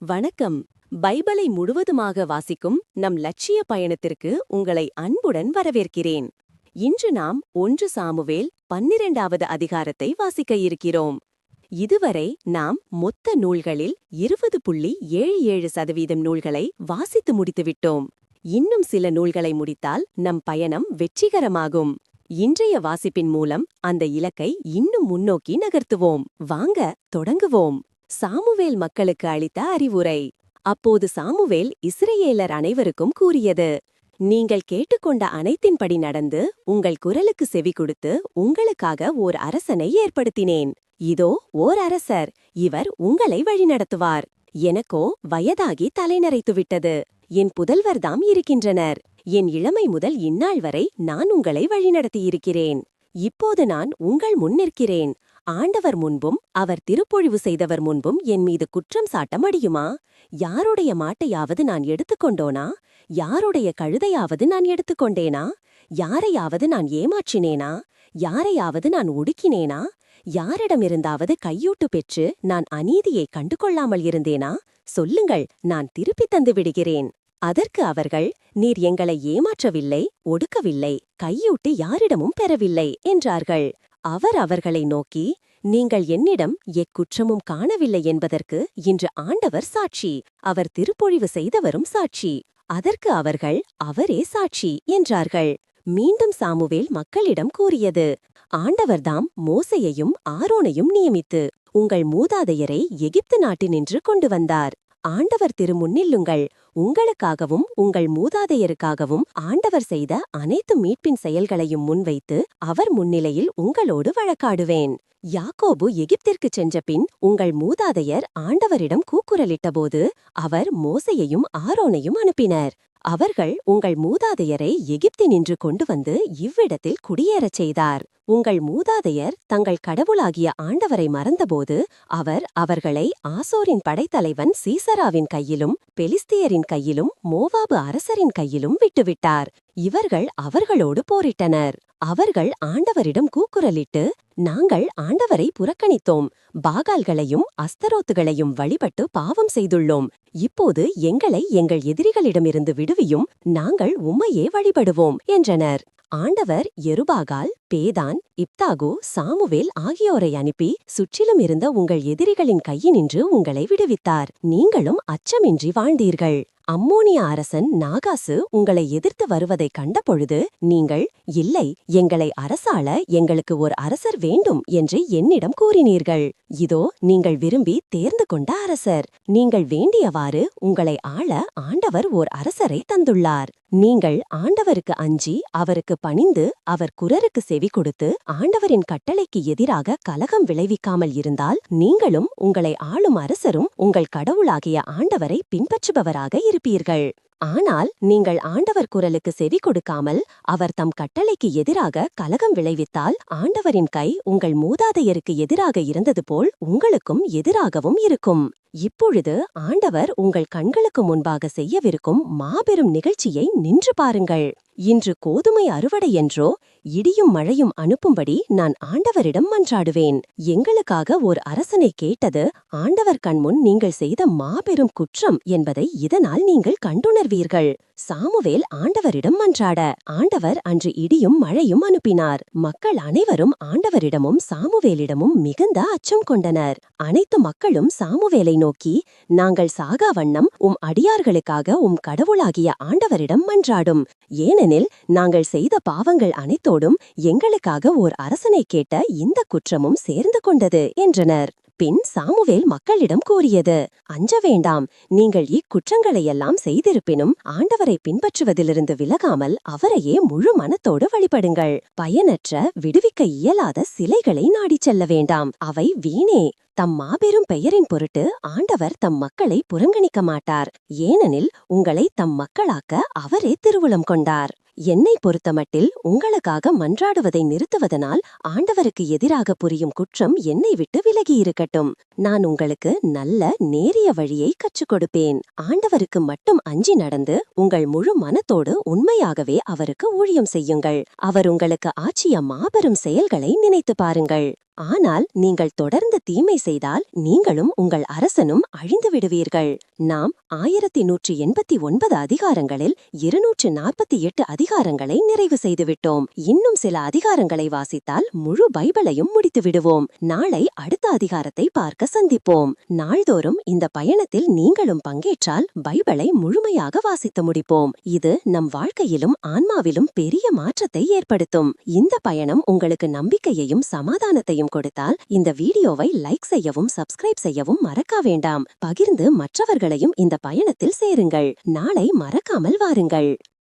வணக்கம். பைபிளை முழுவதுமாக வாசிக்கும் நம் லட்சிய பயணத்திற்கு உங்களை அன்புடன் வரவேற்கிறேன். இன்று நாம் 1 சாமுவேல் 12வது அதிகாரத்தை வாசிக்க இருக்கிறோம். இதுவரை நாம் மொத்த நூல்களில் 20.77% நூல்களை வாசித்து முடித்துவிட்டோம். இன்னும் சில நூல்களை முடித்தால் நம் பயணம் வெற்றிகரமாகும். இன்றைய வாசிப்பின் மூலம் அந்த இலக்கை இன்னும் முன்னோக்கி நகர்த்துவோம். வாங்க தொடங்குவோம். சாமுவேல் மக்களுக்கு அளித்த அறிவுரை. அப்போது சாமுவேல் இஸ்ரயேலர் அனைவருக்கும் கூறியது: நீங்கள் கேட்டுக்கொண்ட அனைத்தின்படி நடந்து உங்கள் குரலுக்கு செவி கொடுத்து உங்களுக்காக ஓர் அரசனை ஏற்படுத்தினேன். இதோ ஓர் அரசர், இவர் உங்களை வழிநடத்துவார். எனக்கோ வயதாகி தலைநரைத்துவிட்டது. என் புதல்வர்தாம் இருக்கின்றனர். என் இளமை முதல் இந்நாள் வரை நான் உங்களை வழிநடத்தியிருக்கிறேன். இப்போது நான் உங்கள் முன் நிற்கிறேன். ஆண்டவர் முன்பும் அவர் திருப்பொழிவு செய்தவர் முன்பும் என் மீது குற்றம் சாட்ட முடியுமா? யாருடைய மாட்டையாவது நான் எடுத்துக்கொண்டோனா? யாருடைய கழுதையாவது நான் எடுத்துக்கொண்டேனா? யாரையாவது நான் ஏமாற்றினேனா? யாரையாவது நான் ஒடுக்கினேனா? யாரிடமிருந்தாவது கையூட்டு பெற்று நான் அநீதியை கண்டுகொள்ளாமல் இருந்தேனா? சொல்லுங்கள், நான் திருப்பித் தந்து விடுகிறேன். அதற்கு அவர்கள், நீர் எங்களை ஏமாற்றவில்லை, ஒடுக்கவில்லை, கையூட்டு யாரிடமும் பெறவில்லை என்றார்கள். அவர் அவர்களை நோக்கி, நீங்கள் என்னிடம் எக்குற்றமும் காணவில்லை என்பதற்கு இன்று ஆண்டவர் சாட்சி, அவர் திருப்பொழிவு செய்தவரும் சாட்சி. அதற்கு அவர்கள், அவரே சாட்சி என்றார்கள். மீண்டும் சாமுவேல் மக்களிடம் கூறியது: ஆண்டவர்தாம் மோசேயையும் ஆரோனையும் நியமித்து உங்கள் மூதாதையரை எகிப்து நாட்டினின்று கொண்டு வந்தார். ஆண்டவர் திருமுன்னில்லுங்கள். உங்களுக்காகவும் உங்கள் மூதாதையருக்காகவும் ஆண்டவர் செய்த அனைத்து மீட்பின் செயல்களையும் முன்வைத்து அவர் முன்னிலையில் உங்களோடு வழக்காடுவேன். யாக்கோபு எகிப்திற்குச் சென்றபின் உங்கள் மூதாதையர் ஆண்டவரிடம் கூக்குரலிட்டபோது அவர் மோசேயையும் ஆரோனையும் அனுப்பினர். அவர்கள் உங்கள் மூதாதையரை எகிப்தினின்று கொண்டு வந்து இவ்விடத்தில் குடியேறச் செய்தார். உங்கள் மூதாதையர் தங்கள் கடவுளாகிய ஆண்டவரை மறந்தபோது அவர் அவர்களை ஆசோரின் படைத்தலைவன் சீசராவின் கையிலும் பெலிஸ்தியரின் கையிலும் மோவாபு அரசரின் கையிலும் விட்டுவிட்டார். இவர்கள் அவர்களோடு போரிட்டனர். அவர்கள் ஆண்டவரிடம் கூக்குரலிட்டு, நாங்கள் ஆண்டவரை புறக்கணித்தோம், பாகால்களையும் அஸ்தரோத்துகளையும் வழிபட்டு பாவம் செய்துள்ளோம். இப்போது எங்களை எங்கள் எதிரிகளிடமிருந்து விடுவியும், நாங்கள் உம்மையே வழிபடுவோம் என்றனர். ஆண்டவர் யெருபாகால், பேதான், இப்தாகு, சாமுவேல் ஆகியோரை அனுப்பி சுற்றிலும் இருந்த உங்கள் எதிரிகளின் கையினின்று உங்களை விடுவித்தார். நீங்களும் அச்சமின்றி வாழ்ந்தீர்கள். அம்மோனிய அரசன் நாகாசு உங்களை எதிர்த்து வருவதைக் கண்டபொழுது நீங்கள், இல்லை, எங்களை அரசாள எங்களுக்கு ஒரு அரசர் வேண்டும் என்று என்னிடம் கூறினீர்கள். இதோ நீங்கள் விரும்பி தேர்ந்து கொண்ட அரசர். நீங்கள் வேண்டியவாறு உங்களை ஆள ஆண்டவர் ஓர் அரசரை தந்துள்ளார். நீங்கள் ஆண்டவருக்கு அஞ்சி அவருக்கு பணிந்து அவர் குரலுக்கு செவி கொடுத்து ஆண்டவரின் கட்டளைக்கு எதிராக கலகம் விளைவிக்காமல் இருந்தால் நீங்களும் உங்களை ஆளும் அரசரும் உங்கள் கடவுளாகிய ஆண்டவரை பின்பற்றுபவராக இருப்பீர்கள். ஆனால் நீங்கள் ஆண்டவர் குரலுக்கு செவி கொடுக்காமல் அவர் தம் கட்டளைக்கு எதிராக கலகம் விளைவித்தால் ஆண்டவரின் கை உங்கள் மூதாதையருக்கு எதிராக இருந்தது போல் உங்களுக்கும் எதிராகவும் இருக்கும். இப்பொழுது ஆண்டவர் உங்கள் கண்களுக்கு முன்பாக செய்யவிருக்கும் மாபெரும் நிகழ்ச்சியை நின்று பாருங்கள். இன்று கோதுமை அறுவடை என்றோ இடியும் மழையும் அனுப்பும்படி நான் ஆண்டவரிடம் மன்றாடுவேன். எங்களுக்காக ஓர் அரசனை கேட்டது ஆண்டவர் கண்முன் நீங்கள் செய்த மாபெரும் குற்றம் என்பதை இதனால் நீங்கள் கண்டுணர்வீர்கள். சாமுவேல் ஆண்டவரிடம் மன்றாட ஆண்டவர் அன்று இடியும் மழையும் அனுப்பினார். மக்கள் அனைவரும் ஆண்டவரிடமும் சாமுவேலிடமும் மிகுந்த அச்சம் கொண்டனர். அனைத்து மக்களும் சாமுவேலை நோக்கி, நாங்கள் சாகா வண்ணம் உம் அடியார்களுக்காக உம் கடவுளாகிய ஆண்டவரிடம் மன்றாடும். ஏனெனில் நாங்கள் செய்த பாவங்கள் அனைத்தோடும் எங்களுக்காக ஓர் அரசனை கேட்ட இந்த குற்றமும் சேர்ந்து கொண்டது என்றனர். பின் சாமுவேல் மக்களிடம் கூறியது: அஞ்ச வேண்டாம். நீங்கள் இக்குற்றங்களையெல்லாம் செய்திருப்பினும் ஆண்டவரை பின்பற்றுவதிலிருந்து விலகாமல் அவரையே முழு மனத்தோடு வழிபடுங்கள். பயனற்ற, விடுவிக்க இயலாத சிலைகளை நாடிச் செல்ல வேண்டாம். அவை வீணே. தம் மாபெரும் பெயரின் பொருட்டு ஆண்டவர் தம் மக்களை புறங்கணிக்க மாட்டார். ஏனெனில் உங்களை தம் மக்களாக்க அவரே திருவுளம் கொண்டார். என்னை பொறுத்தமட்டில் உங்களுக்காக மன்றாடுவதை நிறுத்துவதனால் ஆண்டவருக்கு எதிராக புரியும் குற்றம் என்னை விட்டு விலகியிருக்கட்டும். நான் உங்களுக்கு நல்ல நேரிய வழியை கற்றுக் கொடுப்பேன். ஆண்டவருக்கு மட்டும் அஞ்சி நடந்து உங்கள் முழு மனத்தோடு உண்மையாகவே அவருக்கு ஊழியம் செய்யுங்கள். அவர் உங்களுக்கு ஆற்றிய மாபெரும் செயல்களை நினைத்து பாருங்கள். ஆனால் நீங்கள் தொடர்ந்து தீமை செய்தால் நீங்களும் உங்கள் அரசனும் அழிந்து விடுவீர்கள். நாம் 1189 அதிகாரங்களில் 248 அதிகாரங்களை நிறைவு செய்துவிட்டோம். இன்னும் சில அதிகாரங்களை வாசித்தால் முழு பைபிளையும் முடித்து விடுவோம். நாளை அடுத்த அதிகாரத்தை பார்க்க சந்திப்போம். நாள்தோறும் இந்த பயணத்தில் நீங்களும் பங்கேற்றால் பைபிளை முழுமையாக வாசித்து முடிப்போம். இது நம் வாழ்க்கையிலும் ஆன்மாவிலும் பெரிய மாற்றத்தை ஏற்படுத்தும். இந்த பயணம் உங்களுக்கு நம்பிக்கையையும் சமாதானத்தையும் கொடுத்தால் இந்த வீடியோவை லைக் செய்யவும் சப்ஸ்கிரைப் செய்யவும் மறக்க வேண்டாம். பகிர்ந்து மற்றவர்களையும் இந்த பயணத்தில் சேருங்கள். நாளை மறக்காமல் வாருங்கள்.